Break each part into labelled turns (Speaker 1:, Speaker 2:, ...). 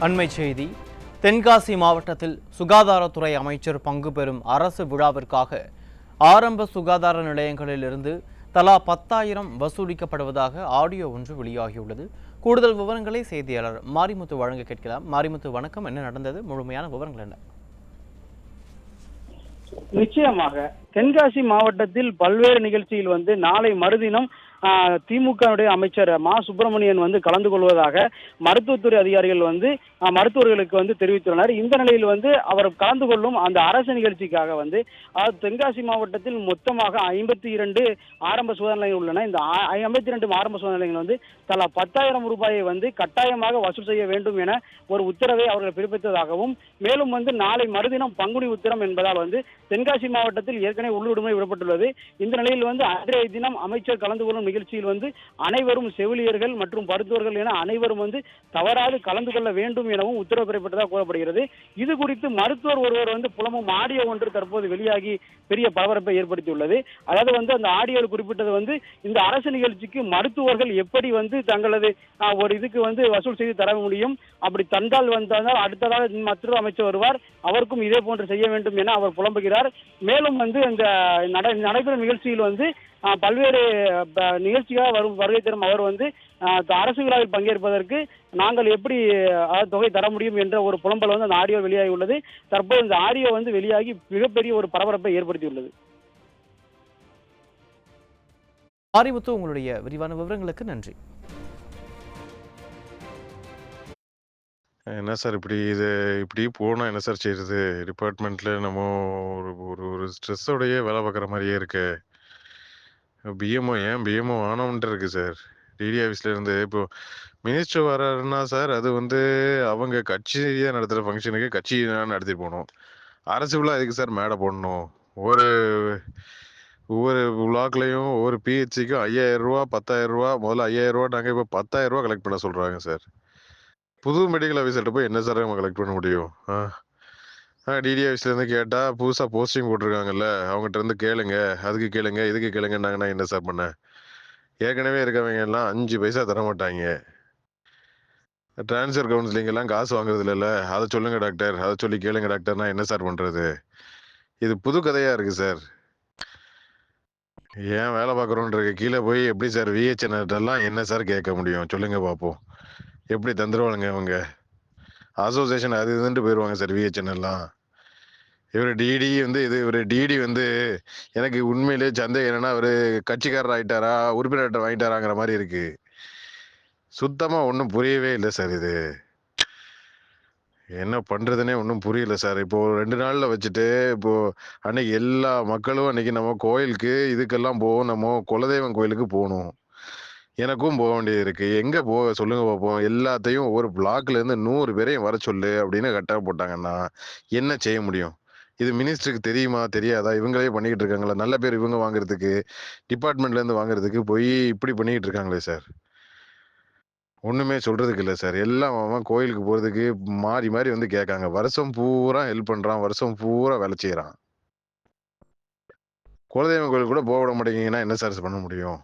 Speaker 1: அண்மைச் செய்தி. தென்காசி மாவட்டத்தில் சுகாதாரத்துறை அமைச்சர் பங்கு பெறும் அரசு விழாவிற்காக ஆரம்ப சுகாதார நிலையங்களில் இருந்து தலா 10,000 வசூலிக்கப்படுவதாக ஆடியோ ஒன்று வெளியாகியுள்ளது. கூடுதல் விவரங்களை செய்தியாளர் மாரிமுத்து வழங்க கேட்கலாம். மாரிமுத்து, வணக்கம். என்ன நடந்தது? முழுமையான விவரங்கள் என்ன?
Speaker 2: நிச்சயமாக தென்காசி மாவட்டத்தில் பல்வேறு நிகழ்ச்சியில் நாளை மறுதினம் திமுக அமைச்சர் மா சுப்பிரமணியன் கலந்து கொள்வதாக மருத்துவத்துறை அதிகாரிகள் மருத்துவர்களுக்கு தெரிவித்துள்ளனர். இந்த நிலையில் அவர் கலந்து கொள்ளும் அந்த அரசு நிகழ்ச்சிக்காக தென்காசி மாவட்டத்தில் மொத்தமாக 52 ஆரம்ப சுகாதார நிலையங்கள் உள்ளன. இந்த 52 ஆரம்ப சுகாதார நிலையங்கள் தலா 10,000 ரூபாயை கட்டாயமாக வசூல் செய்ய வேண்டும் என ஒரு உத்தரவை அவர்கள் பிறப்பித்ததாகவும், மேலும் நாளை மறுதினம் பங்குனி உத்திரம் என்பதால் தென்காசி மாவட்டத்தில் ஏற்கனவே உள்ளூர் விடுமுறை விடப்பட்டுள்ளது. இந்த நிலையில் அன்றைய தினம் அமைச்சர் கலந்து கொள்ளும் நிகழ்ச்சியில் அனைவரும் செவிலியர்கள் மற்றும் மருத்துவர்கள் என அனைவரும் தவறாது கலந்து கொள்ள வேண்டும் எனவும் உத்தரவு பிறப்பிட்டதாக கூறப்படுகிறது. இது குறித்து மருத்துவர் ஒருவர் புலமும் ஆடியோ ஒன்று தற்போது வெளியாகி பெரிய பரபரப்பை ஏற்படுத்தியுள்ளது. அதாவது அந்த ஆடியோவில் குறிப்பிட்டது இந்த அரசு நிகழ்ச்சிக்கு மருத்துவர்கள் எப்படி தங்களது ஒரு இதுக்கு வசூல் செய்து தர முடியும், அப்படி தந்தால் அடுத்ததாக மற்றொரு அமைச்சர் வருவார், அவருக்கும் இதே போன்று செய்ய வேண்டும் என அவர் புலம்புகிறார். மேலும் இந்த நடைபெறும் நிகழ்ச்சியில் பல்வேறு நிகழ்ச்சியாக வருகை தரும் அவர் அரசு விழாவில் பங்கேற்பதற்கு நாங்கள் எப்படி தொகை தர முடியும் என்ற ஒரு புலம்பல் அந்த ஆடியோ வெளியாகி உள்ளது. தற்போது இந்த ஆடியோ வெளியாகி மிகப்பெரிய ஒரு பரபரப்பை ஏற்படுத்தியுள்ளது.
Speaker 1: மாரிமுத்து, உங்களுடைய விரிவான விவரங்களுக்கு நன்றி.
Speaker 3: என்ன சார் இப்படி போனா என்ன சார் செய்யறது? டிபார்ட்மெண்ட்ல நம்ம ஒரு ஸ்ட்ரெஸ்ஸோடயே வேலை பார்க்குற மாதிரியே இருக்கு. பிஎம்ஓ ஆனவன்ட்டு இருக்கு சார். டிடி ஆஃபீஸ்ல இருந்து இப்போ மினிஸ்டர் வர்றாருன்னா சார், அது அவங்க கட்சியாக நடத்துகிற ஃபங்க்ஷனுக்கு கட்சி நடத்திட்டு போகணும். அரசு விழா எதுக்கு சார் மேடை போடணும்? ஒவ்வொரு பிளாக்லையும் ஒவ்வொரு பிஹெச்சிக்கும் 5,000 ரூபா 10,000 ரூபா, முதல்ல 5,000 ரூபா, நாங்கள் இப்போ 10,000 ரூபா கலெக்ட் பண்ண சொல்கிறாங்க சார். புது மெடிக்கல் ஆஃபீஸர்கிட்ட போய் என்ன சார் நம்ம கலெக்ட் பண்ண முடியும்? டிடி ஆஃபீஸ்லேருந்து கேட்டால் புதுசாக போஸ்டிங் போட்டிருக்காங்கல்ல, அவங்ககிட்ட இருந்து கேளுங்க, அதுக்கு கேளுங்க, இதுக்கு கேளுங்கன்னாங்கன்னா என்ன சார் பண்ண? ஏற்கனவே இருக்கவங்க எல்லாம் 5 பைசா தர மாட்டாங்க. டிரான்ஸ்ஃபர் கவுன்சிலிங் எல்லாம் காசு வாங்குறது இல்லைல்ல, அதை சொல்லுங்க டாக்டர், அதை சொல்லி கேளுங்க டாக்டர்னா என்ன சார் பண்ணுறது? இது புது கதையாக இருக்குது சார். ஏன் வேலை பார்க்குறோன்றது கீழே போய் எப்படி சார் விஹெச்என்எல்லாம் என்ன சார் கேட்க முடியும்? சொல்லுங்க பார்ப்போம். எப்படி தந்துருவானுங்க அவங்க? அசோசியேஷன் அது இதுன்ட்டு போயிடுவாங்க சார் விஹெச்என்எல்லாம். இவர் டிடி எனக்கு உண்மையிலே சந்தேகம் என்னன்னா, அவர் கட்சிக்காரர் ஆயிட்டாரா, உறுப்பினர்கிட்ட வாங்கிட்டாராங்கிற மாதிரி இருக்கு. சுத்தமா ஒன்றும் புரியவே இல்லை சார். இது என்ன பண்றதுன்னே ஒன்றும் புரியல சார். இப்போ 2 நாள்ல வச்சுட்டு இப்போ அன்னைக்கு எல்லா மக்களும் அன்னைக்கு நம்ம கோயிலுக்கு இதுக்கெல்லாம் போவோம், நம்ம குலதெய்வம் கோயிலுக்கு போகணும். எனக்கும் போக வேண்டியது இருக்கு. எங்க போக சொல்லுங்க பார்ப்போம்? எல்லாத்தையும் ஒரு பிளாக்ல இருந்து 100 பேரையும் வர சொல்லு அப்படின்னு கட்டாயம் போட்டாங்கன்னா என்ன செய்ய முடியும்? இது மினிஸ்டருக்கு தெரியுமா தெரியாதா? இவங்களே பண்ணிக்கிட்டு இருக்காங்களா? நல்ல பேர் இவங்க வாங்குறதுக்கு, டிபார்ட்மெண்ட்ல இருந்து வாங்குறதுக்கு போய் இப்படி பண்ணிக்கிட்டு இருக்காங்களே சார். ஒண்ணுமே சொல்றதுக்கு இல்லை சார். எல்லாம் அவன் கோயிலுக்கு போறதுக்கு மாறி மாறி கேட்காங்க. வருஷம் பூரா ஹெல்ப் பண்றான், வருஷம் பூரா வேலை செய்யறான். குலதெய்வம் கோயிலுக்கு கூட போக விட மாட்டேங்கன்னா என்ன சார் பண்ண முடியும்?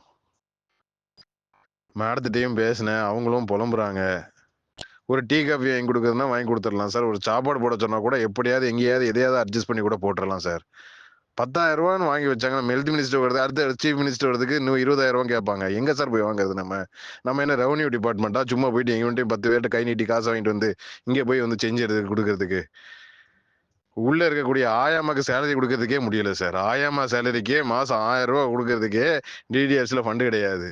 Speaker 3: மேடத்திட்டையும் பேசினேன், அவங்களும் புலம்புறாங்க. ஒரு டீ காஃபி வாங்கி கொடுக்குறதுனா வாங்கி கொடுத்துடலாம் சார். ஒரு சாப்பாடு போட சொன்னா கூட எப்படியாவது எங்கேயாவது எதையாவது அட்ஜஸ்ட் பண்ணி கூட போட்டுடலாம் சார். 10,000 ரூபான்னு வாங்கி வச்சாங்கன்னா ஹெல்த் மினிஸ்டர் வருது, அடுத்த சீஃப் மினிஸ்டர் வரதுக்கு இன்னும் 20,000 ரூபா கேட்பாங்க. எங்க சார் போய் வாங்குறது? நம்ம என்ன ரெவன்யூ டிபார்ட்மெண்ட்டா? சும்மா போயிட்டு எங்க 10 பேர்கிட்ட கை நீட்டி காசு வாங்கிட்டு இங்கே போய் செஞ்சு கொடுக்கறதுக்கு? உள்ள இருக்கக்கூடிய ஆயாமாக்கு சேலரி கொடுக்கறதுக்கே முடியல சார். ஆயாமா சேலரிக்கே மாசம் 1,000 ரூபா கொடுக்கறதுக்கே டிடிஎஸ்ல ஃபண்டு கிடையாது.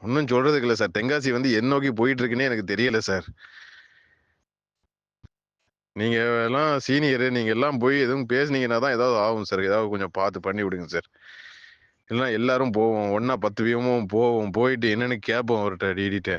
Speaker 3: ஒன்றும் சொல்றதுக்கு இல்லை சார். தென்காசி என் நோக்கி போயிட்டு இருக்குன்னே எனக்கு தெரியல சார். நீங்க எல்லாம் சீனியரு, நீங்க எல்லாம் போய் எதுவும் பேசுனீங்கன்னா தான் ஏதாவது ஆகும் சார். ஏதாவது கொஞ்சம் பார்த்து பண்ணி விடுங்க சார். இல்லைன்னா எல்லாரும் போவோம், ஒன்னா 10 வீதமும் போவோம், போயிட்டு என்னன்னு கேட்போம் அவர்கிட்ட, டிடிட்ட.